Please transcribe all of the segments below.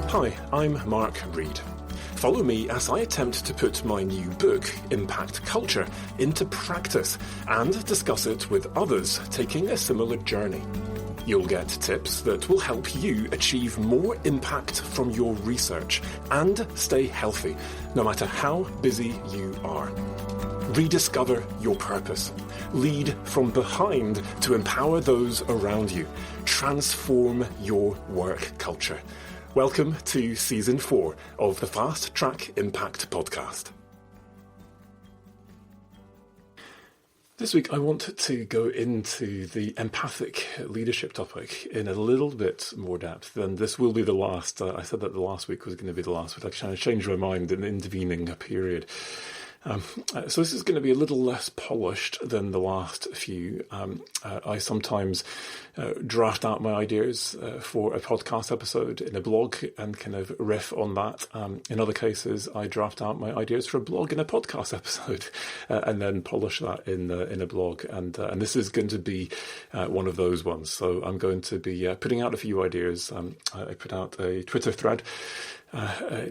Hi, I'm Mark Reed. Follow me as I attempt to put my new book, Impact Culture, into practice and discuss it with others taking a similar journey. You'll get tips that will help you achieve more impact from your research and stay healthy, no matter how busy you are. Rediscover your purpose. Lead from behind to empower those around you. Transform your work culture. Welcome to Season 4 of the Fast Track Impact Podcast. This week I want to go into the empathic leadership topic in a little bit more depth, and this will be the last. I said that the last week was going to be the last week. I kind of changed my mind in the intervening period. So this is going to be a little less polished than the last few. I sometimes draft out my ideas for a podcast episode in a blog and kind of riff on that. In other cases, I draft out my ideas for a blog in a podcast episode and then polish that in a blog. And this is going to be one of those ones. So I'm going to be putting out a few ideas. I put out a Twitter thread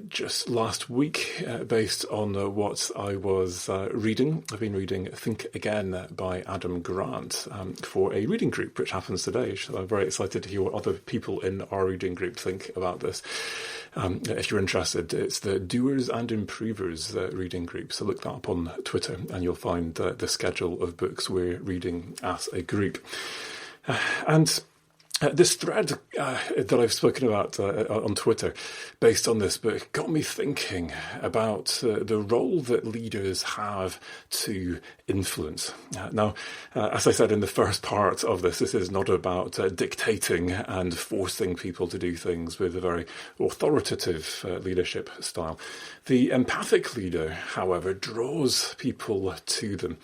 just last week based on what I was reading. I've been reading Think Again by Adam Grant for a reading group which happens today, so I'm very excited to hear what other people in our reading group think about this. If you're interested, it's the Doers and Improvers reading group, so look that up on Twitter and you'll find the schedule of books we're reading as a group. This thread that I've spoken about on Twitter, based on this book, got me thinking about the role that leaders have to influence. Now, as I said in the first part of this is not about dictating and forcing people to do things with a very authoritative leadership style. The empathic leader, however, draws people to them.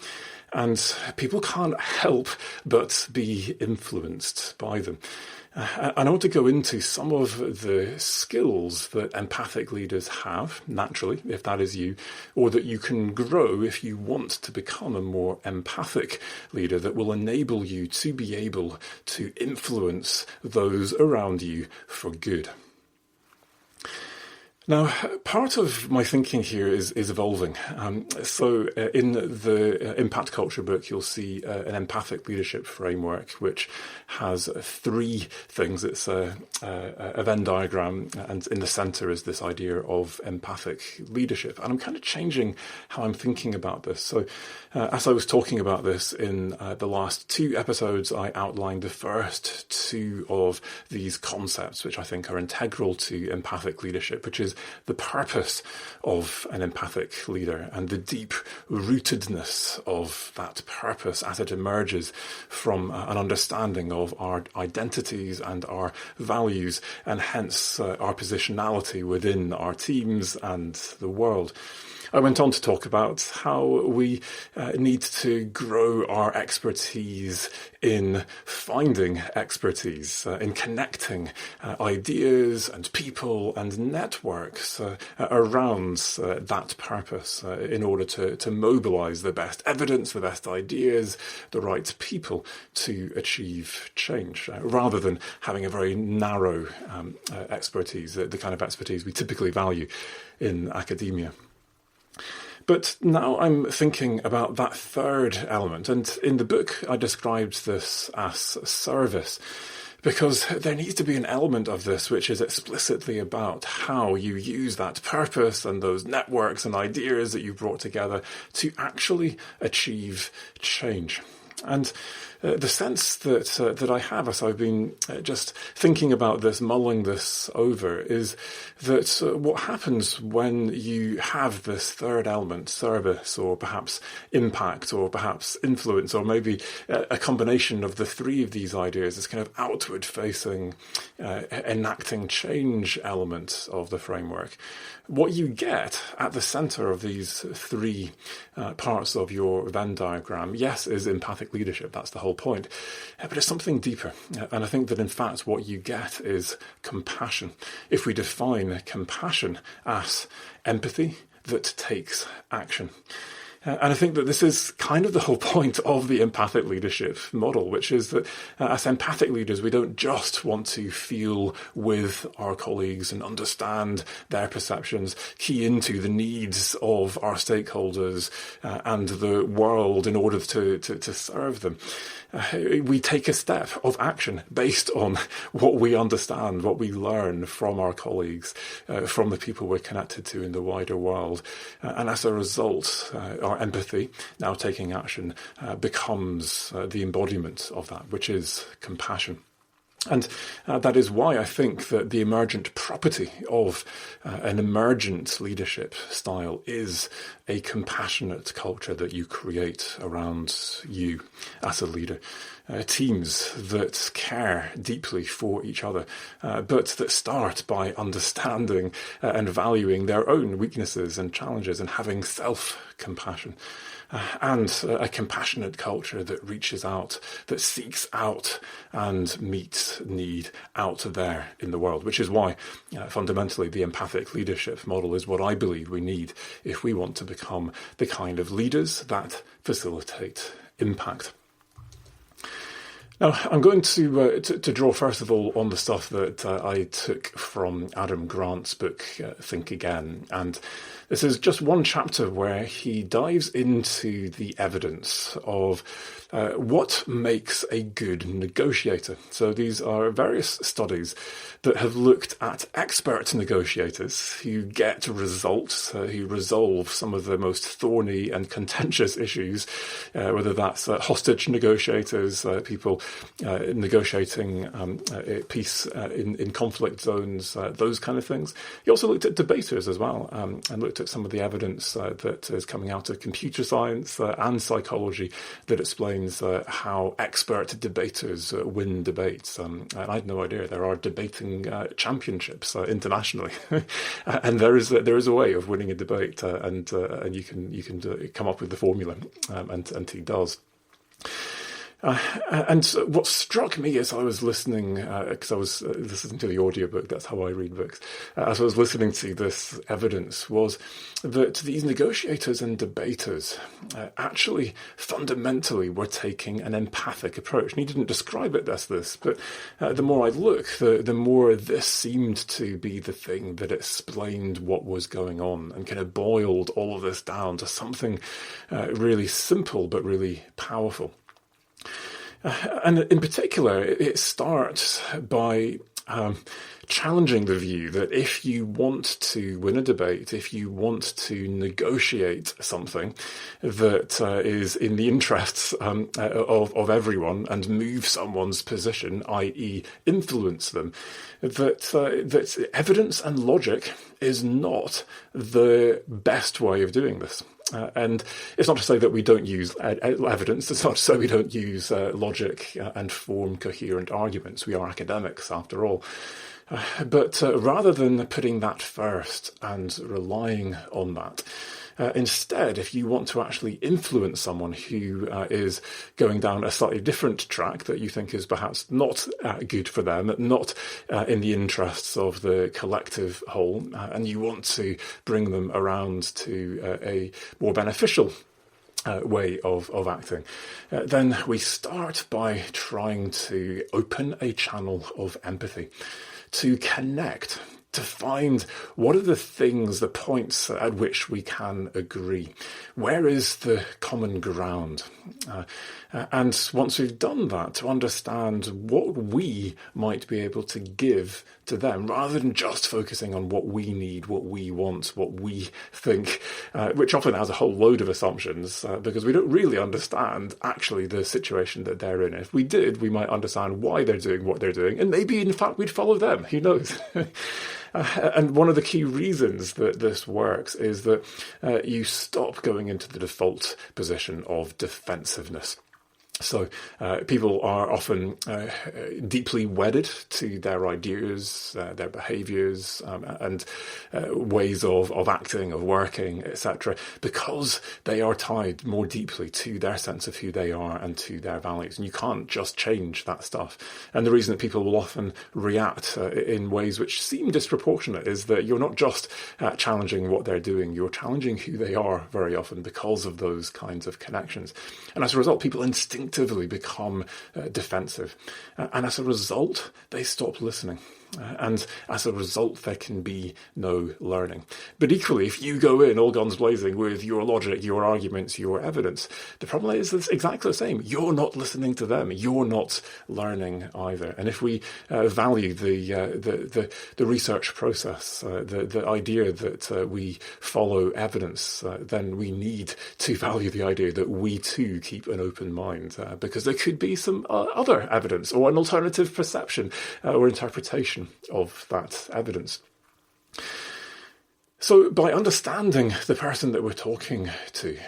And people can't help but be influenced by them. And I want to go into some of the skills that empathic leaders have, naturally, if that is you, or that you can grow if you want to become a more empathic leader that will enable you to be able to influence those around you for good. Now, part of my thinking here is evolving. So in the Impact Culture book, you'll see an empathic leadership framework, which has three things. It's a Venn diagram, and in the center is this idea of empathic leadership. And I'm kind of changing how I'm thinking about this. So as I was talking about this in the last two episodes, I outlined the first two of these concepts, which I think are integral to empathic leadership, which is the purpose of an empathic leader and the deep rootedness of that purpose as it emerges from an understanding of our identities and our values, and hence our positionality within our teams and the world. I went on to talk about how we need to grow our expertise in finding expertise, in connecting ideas and people and networks around that purpose in order to mobilize the best evidence, the best ideas, the right people to achieve change, rather than having a very narrow expertise, the kind of expertise we typically value in academia. But now I'm thinking about that third element, and in the book I described this as service, because there needs to be an element of this which is explicitly about how you use that purpose and those networks and ideas that you brought together to actually achieve change. And the sense that I have as I've been just thinking about this, mulling this over, is that what happens when you have this third element, service, or perhaps impact, or perhaps influence, or maybe a combination of the three of these ideas, this kind of outward-facing, enacting change element of the framework. What you get at the center of these three parts of your Venn diagram, yes, is empathic leadership. That's the whole point. But it's something deeper. And I think that, in fact, what you get is compassion. If we define compassion as empathy that takes action. And I think that this is kind of the whole point of the empathic leadership model, which is that as empathic leaders, we don't just want to feel with our colleagues and understand their perceptions, key into the needs of our stakeholders and the world in order to serve them. We take a step of action based on what we understand, what we learn from our colleagues, from the people we're connected to in the wider world. And as a result, our empathy, now taking action, becomes the embodiment of that, which is compassion. And that is why I think that the emergent property of an emergent leadership style is a compassionate culture that you create around you as a leader. Teams that care deeply for each other, but that start by understanding and valuing their own weaknesses and challenges and having self-compassion. And a compassionate culture that reaches out, that seeks out and meets need out there in the world, which is why fundamentally the empathic leadership model is what I believe we need if we want to become the kind of leaders that facilitate impact. Now, I'm going to draw, first of all, on the stuff that I took from Adam Grant's book, Think Again. And this is just one chapter where he dives into the evidence of what makes a good negotiator. So these are various studies that have looked at expert negotiators who get results, who resolve some of the most thorny and contentious issues, whether that's hostage negotiators, people negotiating peace in conflict zones, those kind of things. He also looked at debaters as well, and looked at some of the evidence that is coming out of computer science and psychology that explains how expert debaters win debates. And I had no idea there are debating championships internationally, and there is a way of winning a debate, and you can come up with the formula, and he does. And what struck me as I was listening, because I was listening to the audiobook, that's how I read books, as I was listening to this evidence, was that these negotiators and debaters actually fundamentally were taking an empathic approach. And he didn't describe it as this, but the more I look, the more this seemed to be the thing that explained what was going on and kind of boiled all of this down to something really simple but really powerful. And in particular, it starts by challenging the view that if you want to win a debate, if you want to negotiate something that is in the interests of everyone and move someone's position, i.e. influence them, that evidence and logic is not the best way of doing this. And it's not to say that we don't use evidence. It's not to say we don't use logic and form coherent arguments. We are academics, after all. But rather than putting that first and relying on that, instead, if you want to actually influence someone who is going down a slightly different track that you think is perhaps not good for them, not in the interests of the collective whole, and you want to bring them around to a more beneficial way of acting, then we start by trying to open a channel of empathy, to connect, to find what are the things, the points at which we can agree. Where is the common ground? And once we've done that, to understand what we might be able to give to them, rather than just focusing on what we need, what we want, what we think, which often has a whole load of assumptions, because we don't really understand actually the situation that they're in. If we did, we might understand why they're doing what they're doing, and maybe in fact we'd follow them. Who knows? And one of the key reasons that this works is that you stop going into the default position of defensiveness. So people are often deeply wedded to their ideas, their behaviours, and ways of acting, of working, etc., because they are tied more deeply to their sense of who they are and to their values. And you can't just change that stuff. And the reason that people will often react in ways which seem disproportionate is that you're not just challenging what they're doing, you're challenging who they are very often because of those kinds of connections. And as a result, people instinctively become defensive. And as a result, they stop listening. And as a result, there can be no learning. But equally, if you go in all guns blazing with your logic, your arguments, your evidence, the problem is it's exactly the same. You're not listening to them. You're not learning either. And if we value the research process, the idea that we follow evidence, then we need to value the idea that we too keep an open mind, because there could be some other evidence or an alternative perception or interpretation of that evidence. So by understanding the person that we're talking to,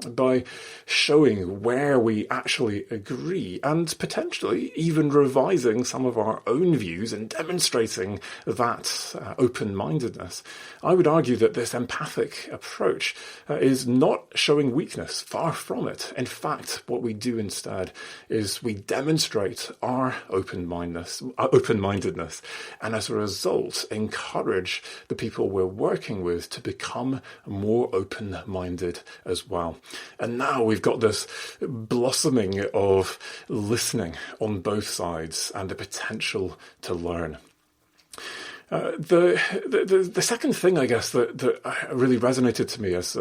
by showing where we actually agree and potentially even revising some of our own views and demonstrating that open-mindedness, I would argue that this empathic approach is not showing weakness, far from it. In fact, what we do instead is we demonstrate our open-mindedness, and as a result encourage the people we're working with to become more open-minded as well. And now we've got this blossoming of listening on both sides and the potential to learn. The second thing, I guess, that really resonated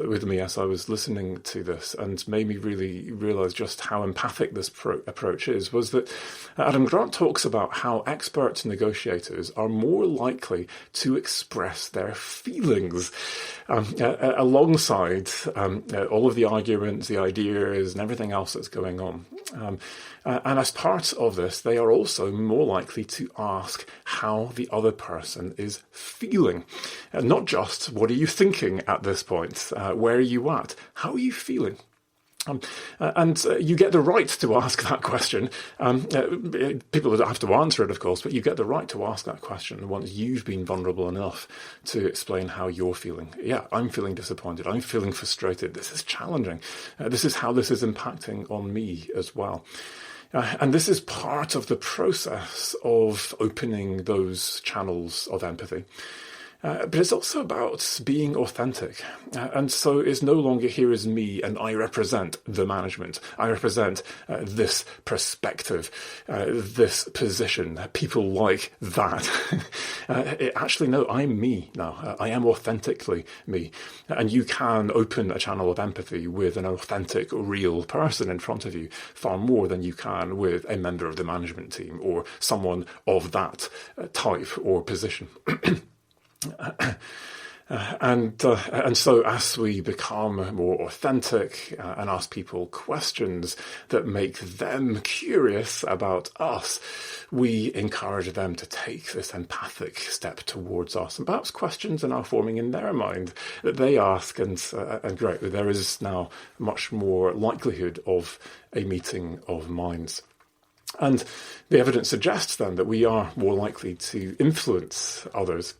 with me as I was listening to this and made me really realise just how empathic this approach is, was that Adam Grant talks about how expert negotiators are more likely to express their feelings alongside all of the arguments, the ideas, and everything else that's going on. And as part of this, they are also more likely to ask how the other person is feeling. Not just, what are you thinking at this point? Where are you at? How are you feeling? And you get the right to ask that question. People don't have to answer it, of course, but you get the right to ask that question once you've been vulnerable enough to explain how you're feeling. Yeah, I'm feeling disappointed. I'm feeling frustrated. This is challenging. This is how this is impacting on me as well. And this is part of the process of opening those channels of empathy. But it's also about being authentic. And so it's no longer here is me and I represent the management. I represent this perspective, this position, people like that. Actually, no, I'm me now. I am authentically me. And you can open a channel of empathy with an authentic, real person in front of you far more than you can with a member of the management team or someone of that type or position. And so as we become more authentic and ask people questions that make them curious about us, we encourage them to take this empathic step towards us. And perhaps questions are now forming in their mind that they ask, and great, there is now much more likelihood of a meeting of minds. And the evidence suggests then that we are more likely to influence others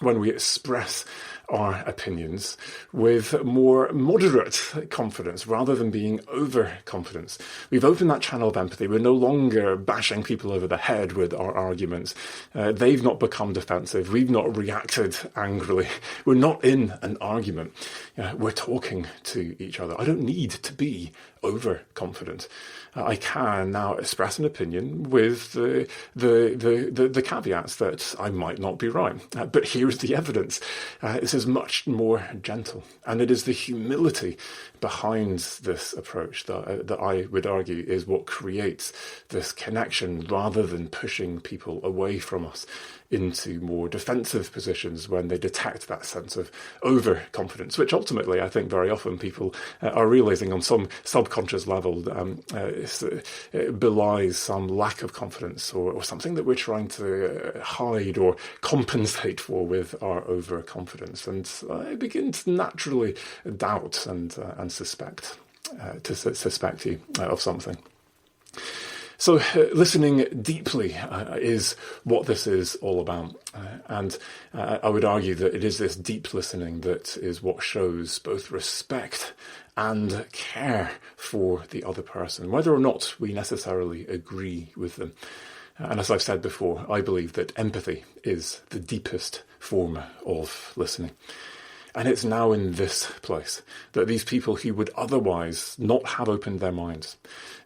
when we express our opinions with more moderate confidence rather than being overconfident. We've opened that channel of empathy. We're no longer bashing people over the head with our arguments. They've not become defensive. We've not reacted angrily. We're not in an argument. We're talking to each other. I don't need to be overconfident. I can now express an opinion with the caveats that I might not be right. But here's the evidence. This is much more gentle. And it is the humility behind this approach that I would argue is what creates this connection rather than pushing people away from us into more defensive positions when they detect that sense of overconfidence, which ultimately I think very often people are realizing on some subconscious level belies some lack of confidence or something that we're trying to hide or compensate for with our overconfidence. And I begin to naturally doubt and suspect you of something. So listening deeply is what this is all about. And I would argue that it is this deep listening that is what shows both respect and care for the other person, whether or not we necessarily agree with them. And as I've said before, I believe that empathy is the deepest form of listening. And it's now in this place that these people who would otherwise not have opened their minds,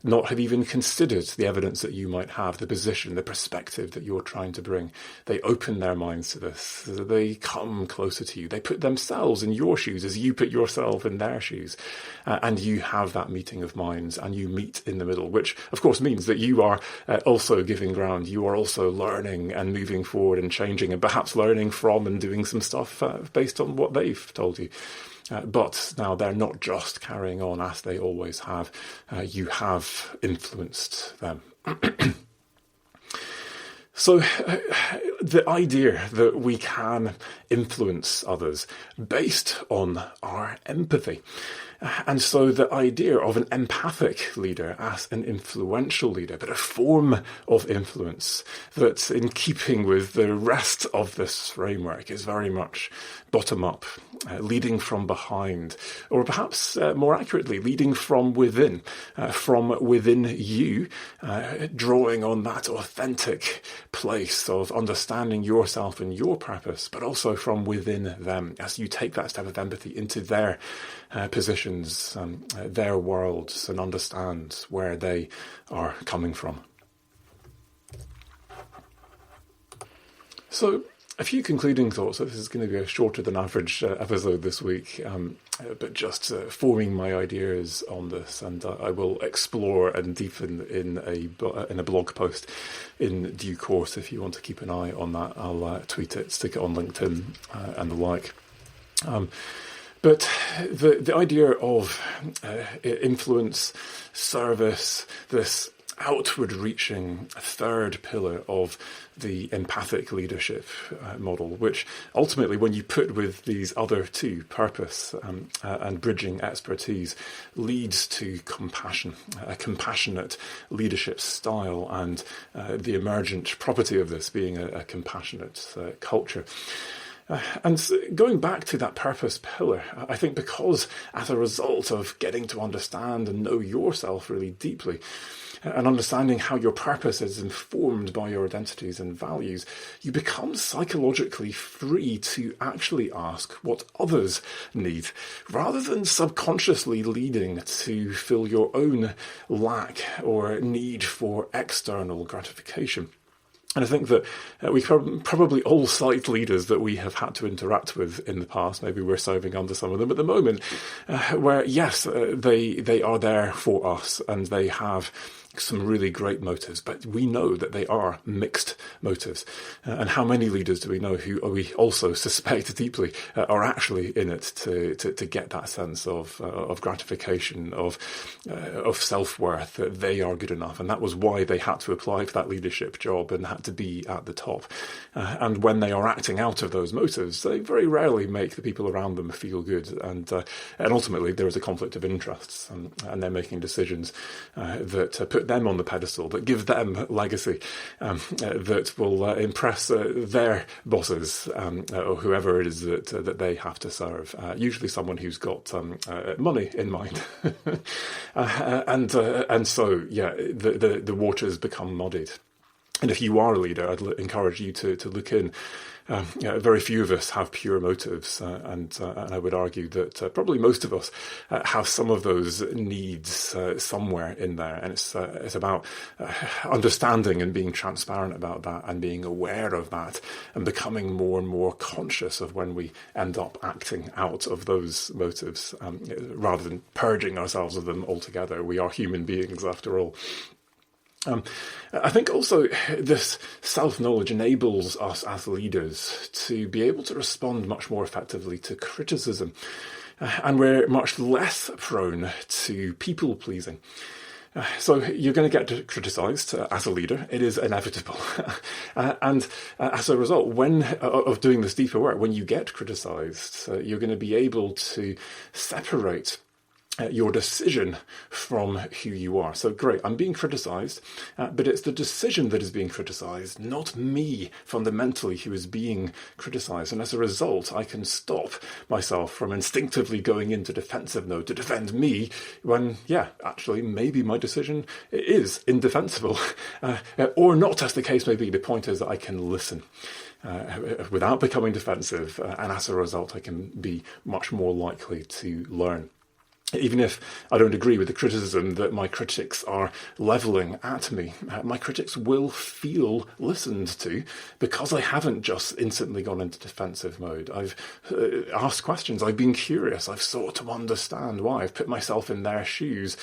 not have even considered the evidence that you might have, the position, the perspective that you're trying to bring, they open their minds to this. They come closer to you. They put themselves in your shoes as you put yourself in their shoes. And you have that meeting of minds and you meet in the middle, which of course means that you are also giving ground. You are also learning and moving forward and changing and perhaps learning from and doing some stuff based on what they've told you. But now they're not just carrying on as they always have. You have influenced them. So the idea that we can influence others based on our empathy. And so the idea of an empathic leader as an influential leader, but a form of influence that's in keeping with the rest of this framework is very much bottom up, leading from behind, or perhaps more accurately, leading from within you, drawing on that authentic place of understanding yourself and your purpose, but also from within them as you take that step of empathy into their positions, their worlds, and understand where they are coming from. So, a few concluding thoughts. So this is going to be a shorter than average episode this week, but just forming my ideas on this, and I will explore and deepen in a blog post in due course. If you want to keep an eye on that, I'll tweet it, stick it on LinkedIn, and the like. But the idea of influence, service, this outward-reaching third pillar of the empathic leadership model, which ultimately, when you put with these other two, purpose and bridging expertise, leads to compassion, a compassionate leadership style, and the emergent property of this being a compassionate culture. And going back to that purpose pillar, I think because as a result of getting to understand and know yourself really deeply, and understanding how your purpose is informed by your identities and values, you become psychologically free to actually ask what others need, rather than subconsciously leading to fill your own lack or need for external gratification. And I think that we probably all cite leaders that we have had to interact with in the past. Maybe we're serving under some of them at the moment, where yes, they are there for us and they have some really great motives, but we know that they are mixed motives. And how many leaders do we know who we also suspect deeply are actually in it to get that sense of gratification, of self-worth, that they are good enough. And that was why they had to apply for that leadership job and had to be at the top. And when they are acting out of those motives, they very rarely make the people around them feel good. And ultimately there is a conflict of interests, and they're making decisions that put them on the pedestal, that give them legacy, that will impress their bosses or whoever it is that they have to serve. Usually someone who's got money in mind, and so yeah, the waters become muddied. And if you are a leader, I'd encourage you to look in. Very few of us have pure motives, and I would argue that probably most of us have some of those needs somewhere in there, and it's about understanding and being transparent about that, and being aware of that, and becoming more and more conscious of when we end up acting out of those motives, rather than purging ourselves of them altogether. We are human beings after all. I think also this self-knowledge enables us as leaders to be able to respond much more effectively to criticism, and we're much less prone to people-pleasing. So you're going to get criticised as a leader. It is inevitable. And as a result, of doing this deeper work, when you get criticised, you're going to be able to separate your decision from who you are. So great, I'm being criticised, but it's the decision that is being criticised, not me fundamentally who is being criticised. And as a result, I can stop myself from instinctively going into defensive mode to defend me when, actually, maybe my decision is indefensible or not, as the case may be. The point is that I can listen without becoming defensive, and as a result, I can be much more likely to learn. Even if I don't agree with the criticism that my critics are levelling at me, my critics will feel listened to because I haven't just instantly gone into defensive mode. I've asked questions, I've been curious, I've sought to understand why, I've put myself in their shoes.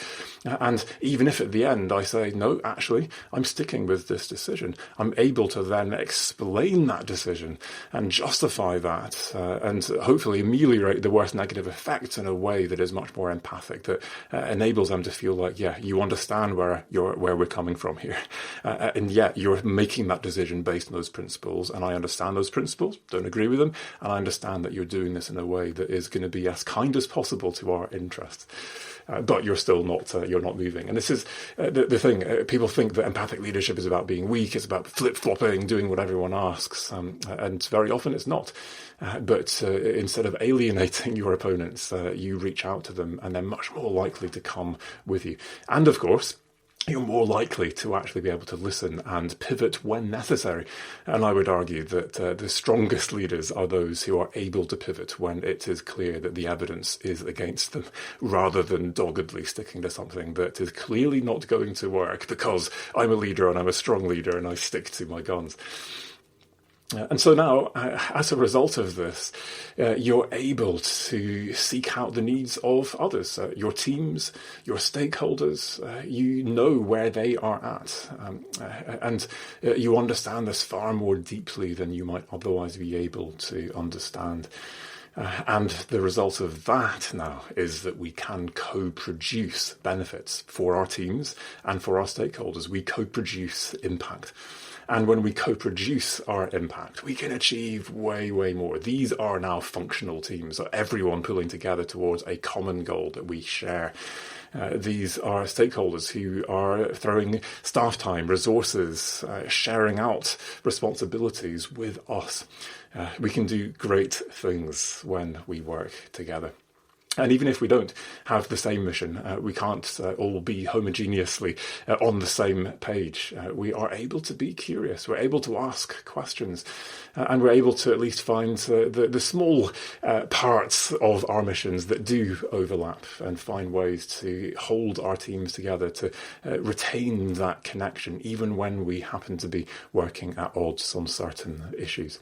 And even if at the end I say, no, actually, I'm sticking with this decision, I'm able to then explain that decision and justify that and hopefully ameliorate the worst negative effects in a way that is much more empathic, that enables them to feel like, you understand where we're coming from here. And you're making that decision based on those principles, and I understand those principles, don't agree with them, and I understand that you're doing this in a way that is going to be as kind as possible to our interests. But you're still not, you're not moving. And this is the thing. People think that empathic leadership is about being weak, it's about flip-flopping, doing what everyone asks, and very often it's not. But instead of alienating your opponents, you reach out to them, and they're much more likely to come with you. And of course, you're more likely to actually be able to listen and pivot when necessary. And I would argue that the strongest leaders are those who are able to pivot when it is clear that the evidence is against them, rather than doggedly sticking to something that is clearly not going to work because I'm a leader and I'm a strong leader and I stick to my guns. And so now, as a result of this, you're able to seek out the needs of others, your teams, your stakeholders. You know where they are at, and you understand this far more deeply than you might otherwise be able to understand. And the result of that now is that we can co-produce benefits for our teams and for our stakeholders. We co-produce impact. And when we co-produce our impact, we can achieve way, way more. These are now functional teams, so everyone pulling together towards a common goal that we share. These are stakeholders who are throwing staff time, resources, sharing out responsibilities with us. We can do great things when we work together. And even if we don't have the same mission, we can't all be homogeneously on the same page. We are able to be curious. We're able to ask questions. And we're able to at least find the small parts of our missions that do overlap and find ways to hold our teams together, to retain that connection, even when we happen to be working at odds on certain issues.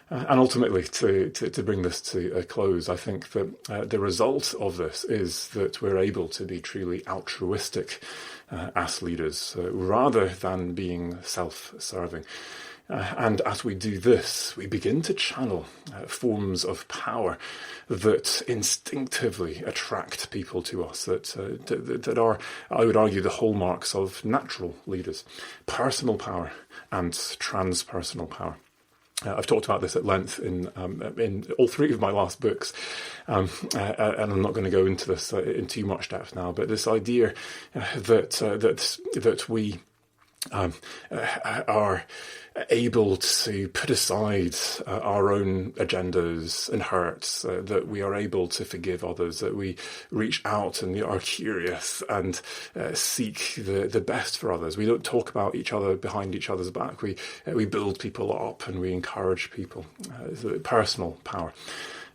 And ultimately, to bring this to a close, I think that the result of this is that we're able to be truly altruistic as leaders, rather than being self-serving. And as we do this, we begin to channel forms of power that instinctively attract people to us, that are, I would argue, the hallmarks of natural leaders: personal power and transpersonal power. I've talked about this at length in all three of my last books, and I'm not going to go into this in too much depth now. But this idea that we are able to put aside our own agendas and hurts, that we are able to forgive others, that we reach out and are curious and seek the best for others. We don't talk about each other behind each other's back. We build people up and we encourage people. Personal power.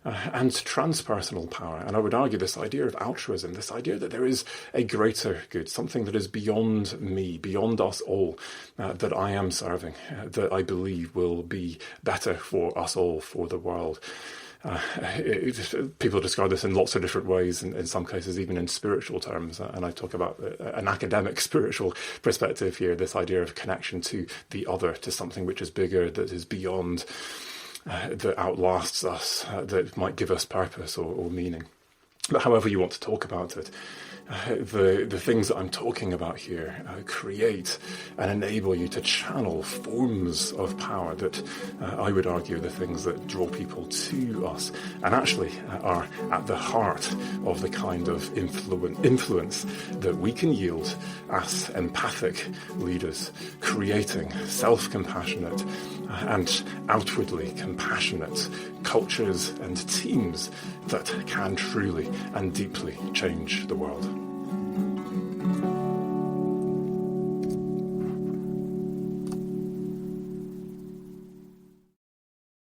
And transpersonal power. And I would argue this idea of altruism, this idea that there is a greater good, something that is beyond me, beyond us all, that I am serving, that I believe will be better for us all, for the world. People describe this in lots of different ways, and in some cases even in spiritual terms. And I talk about an academic spiritual perspective here, this idea of connection to the other, to something which is bigger, that is beyond, that outlasts us, that might give us purpose or meaning. But however you want to talk about it, the things that I'm talking about here create and enable you to channel forms of power that I would argue are the things that draw people to us and actually are at the heart of the kind of influence that we can yield as empathic leaders, creating self-compassionate and outwardly compassionate cultures and teams that can truly and deeply change the world.